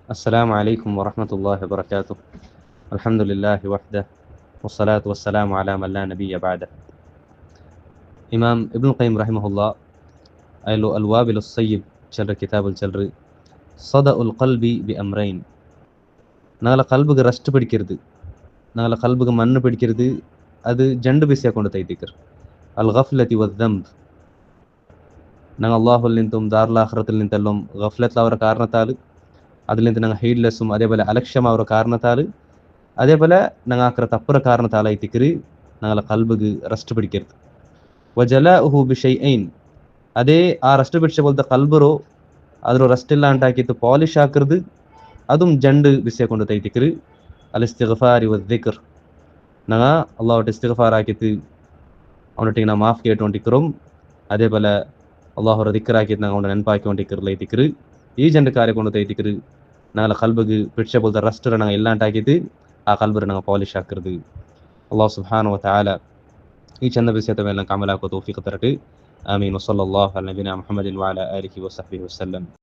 السلام عليكم ورحمة الله وبركاته. الحمد لله وحده والصلاة والسلام على من لا نبي بعده. ഇമാം ഇബ്നുൽ ഖയ്യിം റഹിമഹുല്ലാ അയലു അൽവാബിലു സയ്യിബ് ചെല്ലു കിതാബിൽ ചെല്ലു സദഉൽ ഖൽബി ബി അംറൈൻ. ഞങ്ങളെ കൽബുക്ക് റെസ്റ്റ് പിടിക്കരുത്, ഞങ്ങളെ കൽബുക്ക് മണ്ണ് പിടിക്കരുത്. അത് രണ്ട് വിഷയ കൊണ്ട് തൈത്തിക്കർ അൽ ഗഫ്ലതി വദ്ദംബ്. ഞങ്ങൾ അള്ളാഹുൽ നിന്നും ദാറുൽ നിന്നെല്ലാം ഗഫ്ലത്തിൽ കാരണത്താൽ, അതിൽ നിന്ന് ഞങ്ങൾ ഹീഡ്ലെസ്സും അതേപോലെ അലക്ഷ്യം കാരണത്താൽ, അതേപോലെ ഞങ്ങൾ ആക്കിற തപ്പുറ കാരണത്താലായിത്തിക്കർ ഞങ്ങളെ കൽബുക്ക് റെസ്റ്റ് പിടിക്കരുത്. വജലാഉഹു ബിശൈഅൈൻ. അതേ ആ റെസ്റ്റ് പിടിച്ച പോലത്തെ കൽബറോ അതിലോ റെസ്റ്റ് ഇല്ലാണ്ടാക്കിയിട്ട് പോളിഷ് ആക്കരുത്. അതും രണ്ട് വിഷയ കൊണ്ട് തൈത്തിക്കർ അൽ ഇസ്തിഗ്ഫാരി വദ്ദിക്ർ. ഞങ്ങൾ അള്ളാഹുട്ട് ഇസ്തിഗ്ഫാർ ആക്കിയിട്ട് അവനൊട്ടിಗೆ ನಾವು ಮಾಫ್ ಕೇಳ್ಕೊಂಡಿಕ್ಕറും അതേപോലെ അള്ളാഹുರ ദിക്റാക്കിയിട്ട് ഞങ്ങൾ ನೆನಪಾಕಿಕೊಂಡಿಕ್ಕರ್ಲೈತಿಕ್ಕർ. ഈ രണ്ട് കാര്യം കൊണ്ട് തൈത്തിക്കർ ഞങ്ങളെ കൽബുക്ക് പിടിച്ച പോലത്തെ റെസ്റ്റ് ഞങ്ങൾ ഇല്ലാണ്ടാക്കിയിട്ട് ആ കൽബർ ഞങ്ങൾ പോളിഷ് ആക്കരുത്. അള്ളാഹു സുബ്ഹാനഹു വ തആല ഈ ചന്ത വിഷയത്തെ എല്ലാം കമലാക്കോ തൗഫീഖ് തരട്ടെ. ആമീൻ. വസല്ലല്ലാഹു അലാ നബിന മുഹമ്മദിൻ വഅലാ ആലിഹി വസഹ്ബിഹി വസല്ലം.